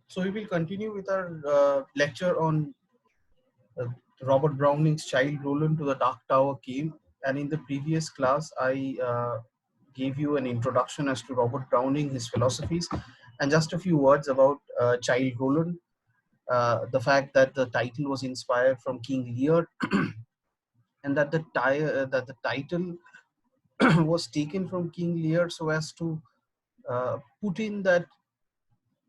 So we will continue with our lecture on uh, Robert Browning's Child Roland to the Dark Tower came. And in the previous class, I gave you an introduction as to Robert Browning, his philosophies, and just a few words about Child Roland. The fact that the title was inspired from King Lear, and that the title was taken from King Lear so as to put in that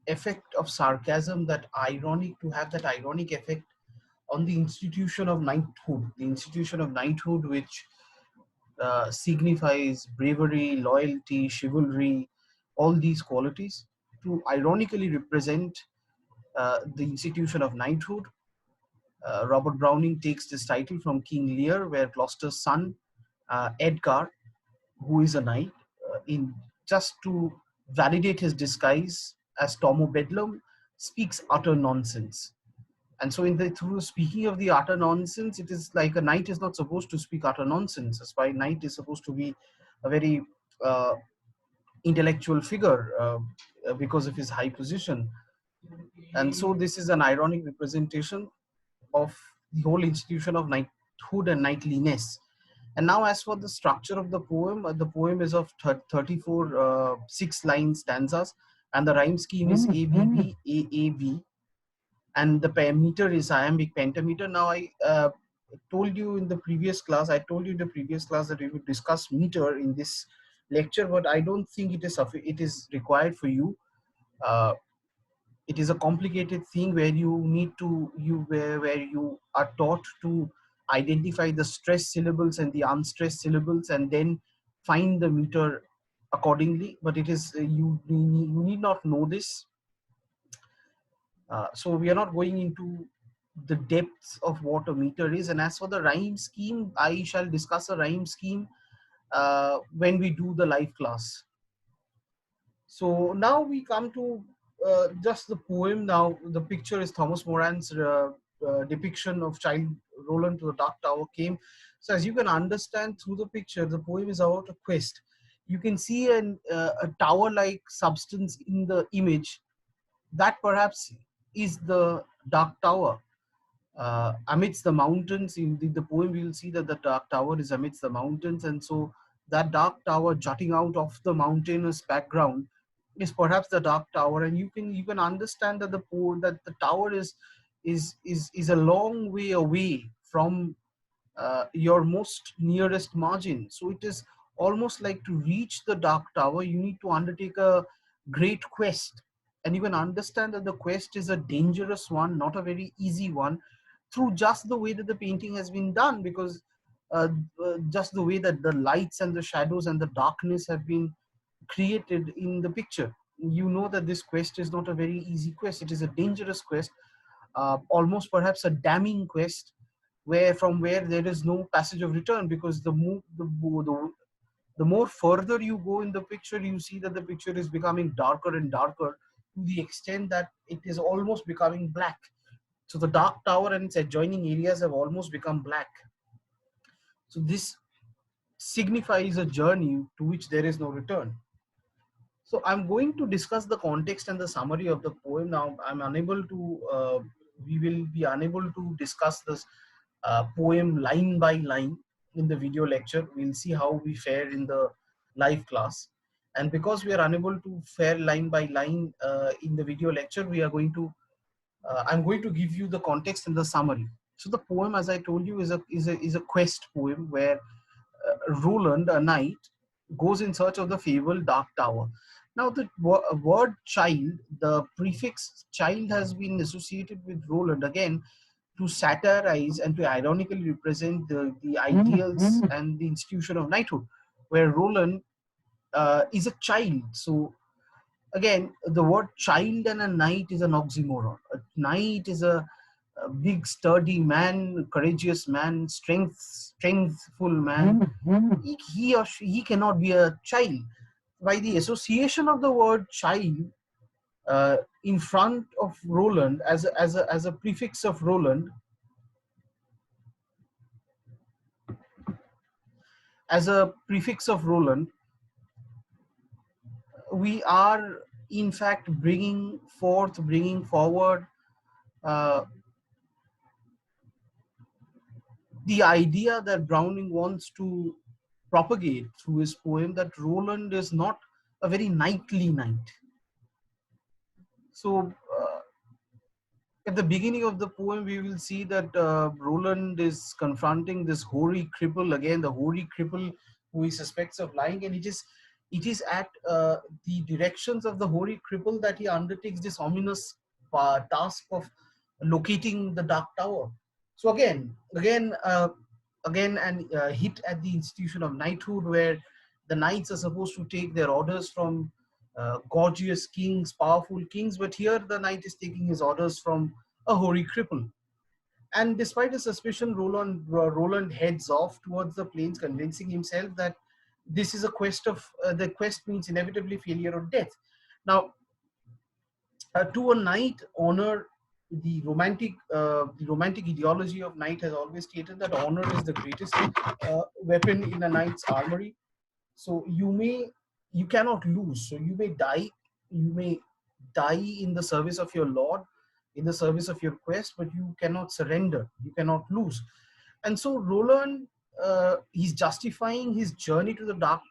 effect of sarcasm, that ironic, to have that ironic effect on the institution of knighthood, which signifies bravery, loyalty, chivalry, all these qualities, to ironically represent the institution of knighthood. Robert Browning takes this title from King Lear, where Gloucester's son, Edgar, who is a knight, in just to validate his disguise as Tom o' Bedlam, speaks utter nonsense. And so, in the through speaking of the utter nonsense, it is like a knight is not supposed to speak utter nonsense. That's why knight is supposed to be a very uh, intellectual figure because of his high position. And so, this is an ironic representation of the whole institution of knighthood and knightliness. And now, as for the structure of the poem is of 34 6-line stanzas, and the rhyme scheme is ABB, AAB, and the meter is iambic pentameter. Now, I told you in the previous class, that we would discuss meter in this lecture, but I don't think it is required for you. Uh, it is a complicated thing where you need to where you are taught to identify the stressed syllables and the unstressed syllables, and then find the meter accordingly. But it is you need not know this. So we are not going into the depths of what a meter is. And as for the rhyme scheme, I shall discuss a rhyme scheme when we do the live class. So now we come to just the poem. Now the picture is Thomas Moran's depiction of Child Roland to the Dark Tower came. So as you can understand through the picture, the poem is about a quest. You can see a tower-like substance in the image. That perhaps is the Dark Tower. Amidst the mountains, in the poem we will see that the Dark Tower is amidst the mountains, and so that Dark Tower jutting out of the mountainous background is perhaps the Dark Tower. And you can understand that the tower is a long way away from your most nearest margin. So it is almost like, to reach the Dark Tower, you need to undertake a great quest. And you can understand that the quest is a dangerous one, not a very easy one, through just the way that the painting has been done, because just the way that the lights and the shadows and the darkness have been created in the picture. You know that this quest is not a very easy quest. It is a dangerous quest, almost perhaps a damning quest, where there is no passage of return, because the more further you go in the picture, you see that the picture is becoming darker and darker, to the extent that it is almost becoming black. So the Dark Tower and its adjoining areas have almost become black. So this signifies a journey to which there is no return. So I'm going to discuss the context and the summary of the poem. Now we will be unable to discuss this poem line by line in the video lecture. We'll see how we fare in the live class. And because we are unable to fare line by line in the video lecture, I'm going to give you the context and the summary. So the poem, as I told you, is a quest poem where Roland, a knight, goes in search of the fabled Dark Tower. Now, the word child, the prefix child, has been associated with Roland again to satirize and to ironically represent the ideals and the institution of knighthood, where Roland is a child. So again, the word child and a knight is an oxymoron. A knight is a big, sturdy man, courageous man, strengthful man. He or she, he cannot be a child. By the association of the word child in front of Roland, as a prefix of Roland, we are in fact bringing forward uh, the idea that Browning wants to propagate through his poem, that Roland is not a very knightly knight. So at the beginning of the poem, we will see that Roland is confronting this hoary cripple again, the hoary cripple who he suspects of lying, and it is at the directions of the hoary cripple that he undertakes this ominous task of locating the Dark Tower. So again, and hit at the institution of knighthood, where the knights are supposed to take their orders from gorgeous kings, powerful kings, but here the knight is taking his orders from a hoary cripple. And despite his suspicion, Roland heads off towards the plains, convincing himself that this is a quest of the quest means inevitably failure or death. Now, to a knight, honor, the romantic ideology of knight has always stated that honor is the greatest weapon in a knight's armory. So you cannot lose. So you may die in the service of your lord, in the service of your quest, but you cannot surrender, you cannot lose. And so Roland, he's justifying his journey to the Dark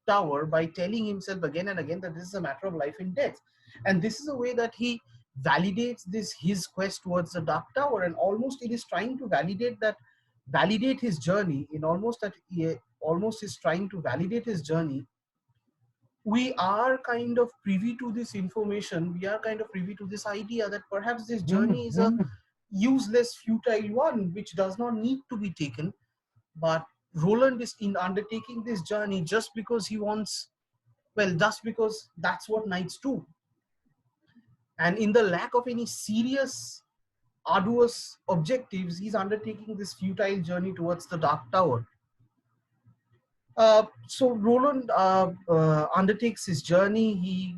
Tower by telling himself again and again that this is a matter of life and death. And this is a way that he validates this his quest towards the Dark Tower, and almost it is trying to validate his journey in almost that he almost is trying to validate his journey. We are kind of privy to this information, we are kind of privy to this idea that perhaps this journey is a useless, futile one which does not need to be taken. But Roland is in undertaking this journey just because he wants, well, just because that's what knights do. And in the lack of any serious, arduous objectives, he's undertaking this futile journey towards the Dark Tower. So Roland undertakes his journey. He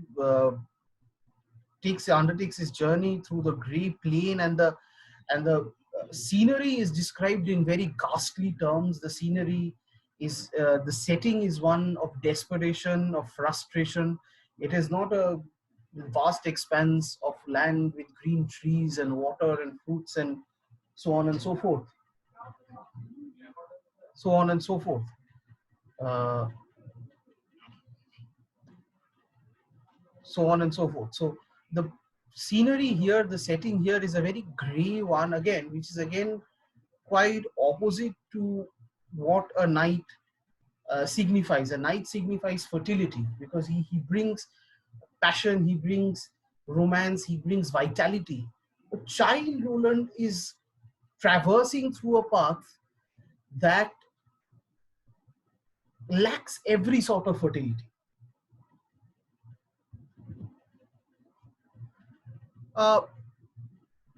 undertakes his journey through the grey plain, and the scenery is described in very ghastly terms. The scenery is the setting is one of desperation, of frustration. It is not a vast expanse of land with green trees and water and fruits and so on and so forth. So on and so forth. Uh, so on and so forth. So the scenery here, the setting here is a very grey one again, which is again quite opposite to what a knight signifies. A knight signifies fertility because he brings passion, he brings romance, he brings vitality. A child Roland is traversing through a path that lacks every sort of fertility. Uh,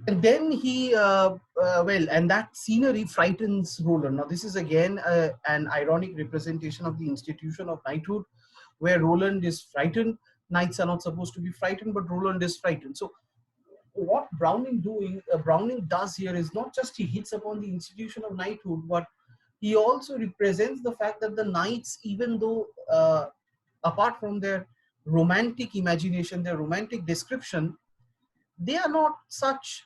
and then and that scenery frightens Roland. Now, this is again an ironic representation of the institution of knighthood, where Roland is frightened. Knights are not supposed to be frightened, but Roland is frightened. So, what Browning does here is not just he hits upon the institution of knighthood, but he also represents the fact that the knights, even though apart from their romantic imagination, their romantic description, they are not such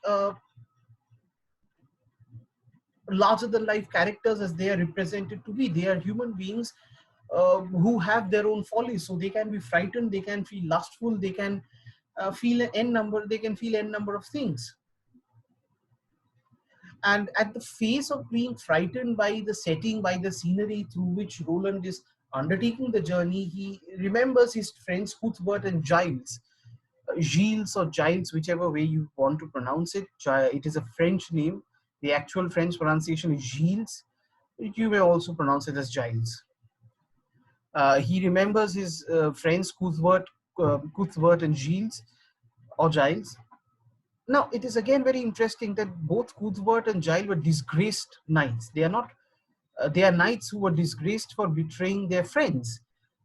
larger than life characters as they are represented to be. They are human beings who have their own follies, so they can be frightened, they can feel lustful, they can feel n number of things. And at the face of being frightened by the setting, by the scenery through which Roland is undertaking the journey, he remembers his friends Cuthbert and Giles. Gilles or Giles, whichever way you want to pronounce it. It is a French name. The actual French pronunciation is Gilles. You may also pronounce it as Giles. He remembers his friends Cuthbert and Gilles or Giles. Now, it is again very interesting that both Cuthbert and Giles were disgraced knights. They are not. They are knights who were disgraced for betraying their friends.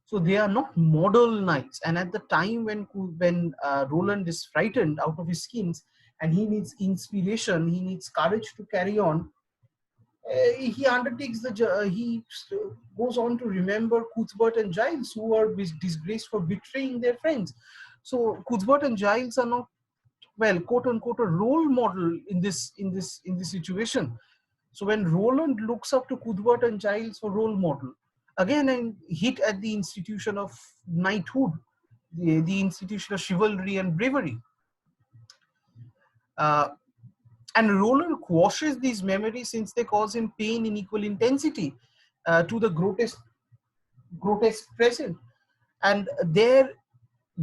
So they are not model knights. And at the time when Roland is frightened out of his skins and he needs inspiration, he needs courage to carry on, he undertakes he goes on to remember Cuthbert and Giles, who are disgraced for betraying their friends. So Cuthbert and Giles are not, well, quote unquote, a role model in this situation. So when Roland looks up to Cuthbert and Giles for role model, again a hit at the institution of knighthood, the institution of chivalry and bravery. Uh, and Roland quashes these memories since they cause him pain in equal intensity to the grotesque present. And their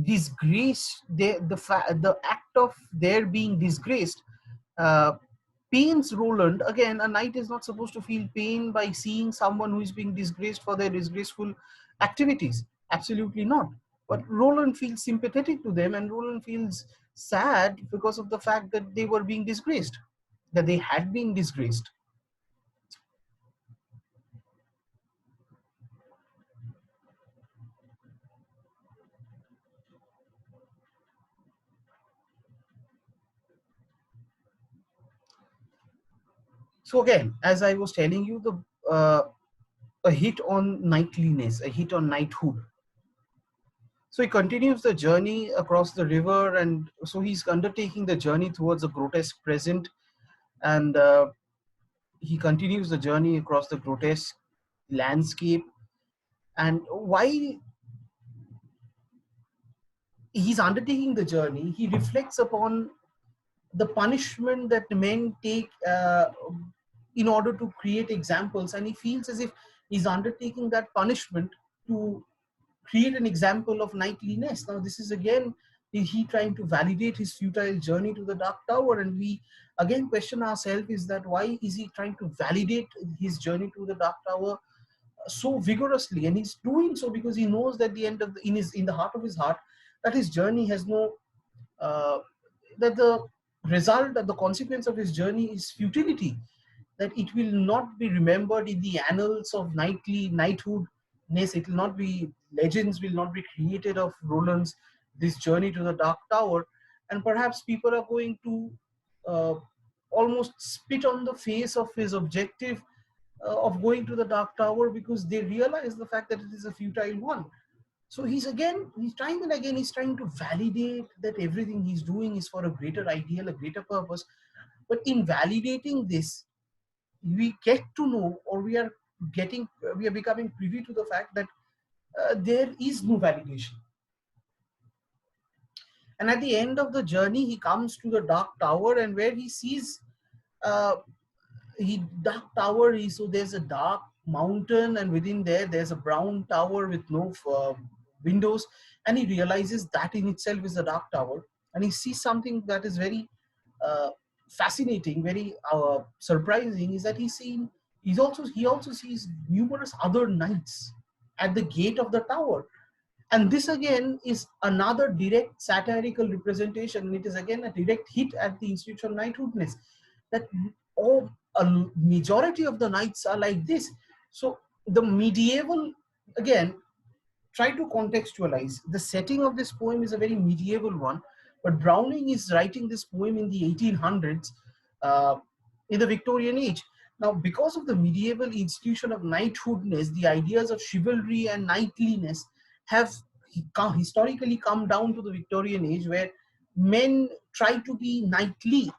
disgrace, the act of their being disgraced, uh, pains Roland. Again, a knight is not supposed to feel pain by seeing someone who is being disgraced for their disgraceful activities. Absolutely not. But Roland feels sympathetic to them, and Roland feels sad because of the fact that they were being disgraced, that they had been disgraced. So again, as I was telling you, a hit on knightliness, a hit on knighthood. So he continues the journey across the river, and so he's undertaking the journey towards a grotesque present, and he continues the journey across the grotesque landscape. And while he's undertaking the journey, he reflects upon the punishment that men take in order to create examples, and he feels as if he's undertaking that punishment to create an example of knightliness. Now, this is again he trying to validate his futile journey to the Dark Tower, and we again question ourselves: is that why is he trying to validate his journey to the Dark Tower so vigorously? And he's doing so because he knows that the end of in the heart of his heart that his journey has no uh, that the result, that the consequence of his journey is futility, that it will not be remembered in the annals of knighthood. It will not be, legends will not be created of Roland's this journey to the Dark Tower, and perhaps people are going to uh, almost spit on the face of his objective of going to the Dark Tower, because they realize the fact that it is a futile one. So he's trying and again, he's trying to validate that everything he's doing is for a greater ideal, a greater purpose. But in validating this, we get to know, or we are becoming privy to the fact that there is no validation. And at the end of the journey, he comes to the Dark Tower, and where he sees uh, Dark Tower is, so there's a dark mountain, and within there's a brown tower with no windows, and he realizes that in itself is a Dark Tower. And he sees something that is very uh, fascinating, very surprising, is that he also sees numerous other knights at the gate of the tower. And this again is another direct satirical representation, and it is again a direct hit at the institution of knighthoodness, that all a majority of the knights are like this. So the medieval, again, try to contextualize. The setting of this poem is a very medieval one, but Browning is writing this poem in the 1800s, uh, in the Victorian age. Now, because of the medieval institution of knighthoodness, the ideas of chivalry and knightliness have historically come down to the Victorian age, where men try to be knightly.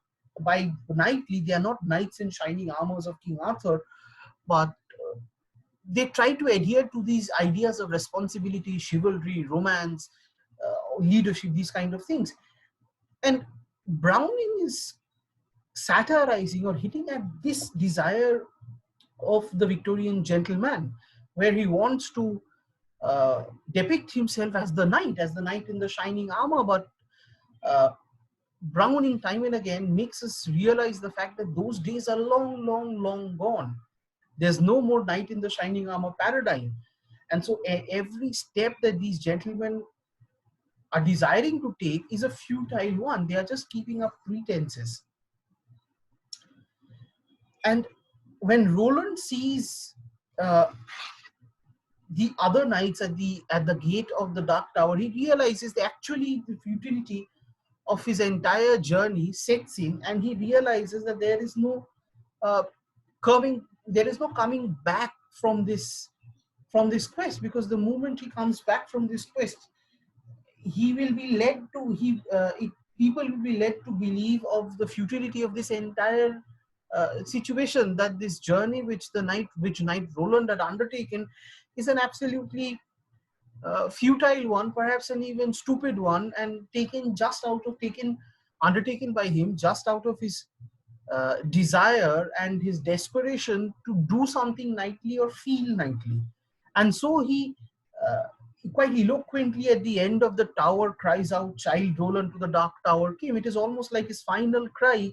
By knightly, they are not knights in shining armors of King Arthur, but they try to adhere to these ideas of responsibility, chivalry, romance, leadership, these kind of things. And Browning is satirizing or hitting at this desire of the Victorian gentleman, where he wants to depict himself as the knight in the shining armor. But uh, Browning, time and again, makes us realize the fact that those days are long, long, long gone. There's no more knight in the shining armor paradigm. And so every step that these gentlemen are desiring to take is a futile one. They are just keeping up pretenses. And when Roland sees uh, the other knights at the gate of the Dark Tower, he realizes that actually the futility of his entire journey sets in, and he realizes that uh, there is no coming back from this quest, because the moment he comes back from this quest, he will be led to people will be led to believe of the futility of this entire situation, that this journey which knight Roland had undertaken is an absolutely futile one, perhaps an even stupid one, and taken undertaken by him just out of his desire and his desperation to do something knightly or feel knightly. And so uh, he quite eloquently at the end of the tower cries out, "Child Roland, to the dark tower came." It is almost like his final cry,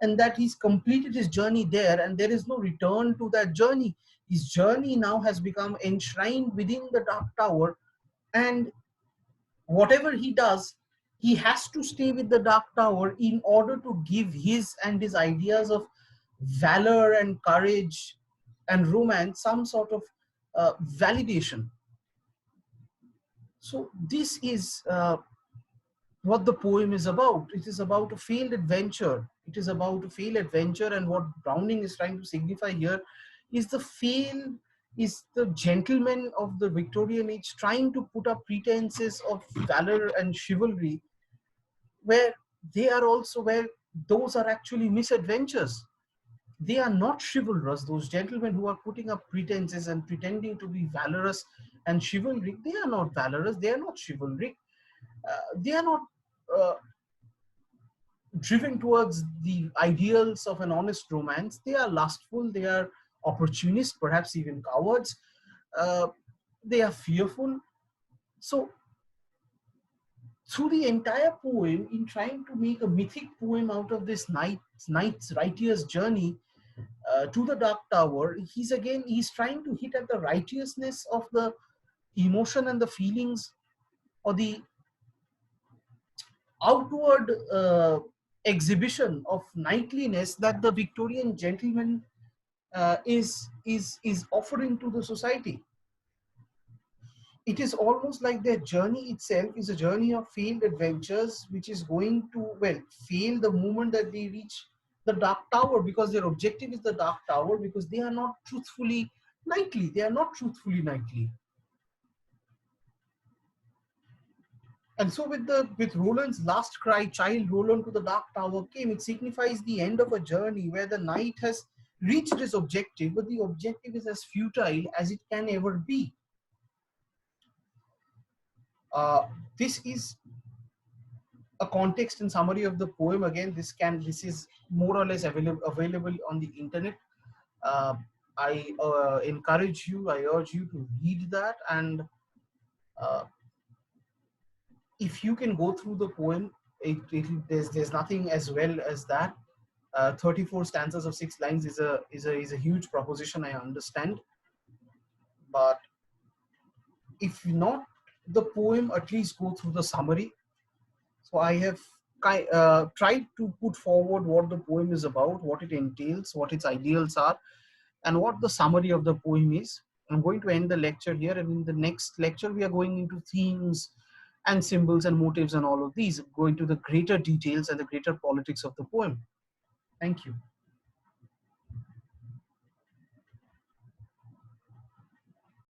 and that he's completed his journey there, and there is no return to that journey. His journey now has become enshrined within the dark tower, and whatever he does, he has to stay with the dark tower in order to give his and his ideas of valor and courage and romance some sort of validation. So this is what the poem is about. It is about a failed adventure. It is about a failed adventure, and what Browning is trying to signify here is the gentleman of the Victorian age trying to put up pretenses of valor and chivalry, where where those are actually misadventures. They are not chivalrous. Those gentlemen who are putting up pretenses and pretending to be valorous and chivalric, they are not valorous. They are not chivalric. They are not uh, driven towards the ideals of an honest romance. They are lustful. They are opportunists, perhaps even cowards. Uh, they are fearful. So through the entire poem, in trying to make a mythic poem out of this knight's righteous journey to the dark tower, he's trying to hit at the righteousness of the emotion and the feelings, or the outward exhibition of knightliness that the Victorian gentleman is offering to the society. It is almost like their journey itself is a journey of failed adventures, which is going to, well, fail the moment that they reach the dark tower, because their objective is the dark tower, because they are not truthfully knightly. They are not truthfully knightly. And so with Roland's last cry, "Child Roland, to the dark tower came," it signifies the end of a journey where the knight has reached his objective, but the objective is as futile as it can ever be. This is a context and summary of the poem. Again, this is more or less available on the internet. Uh, I encourage you, I urge you to read that, and uh, if you can go through the poem, there's nothing as well as that. 34 stanzas of 6 lines is a huge proposition, I understand, but if not the poem, at least go through the summary. So I have tried to put forward what the poem is about, what it entails, what its ideals are, and what the summary of the poem is. I'm going to end the lecture here, and in the next lecture we are going into themes and symbols and motives and all of these, going to the greater details and the greater politics of the poem. Thank you.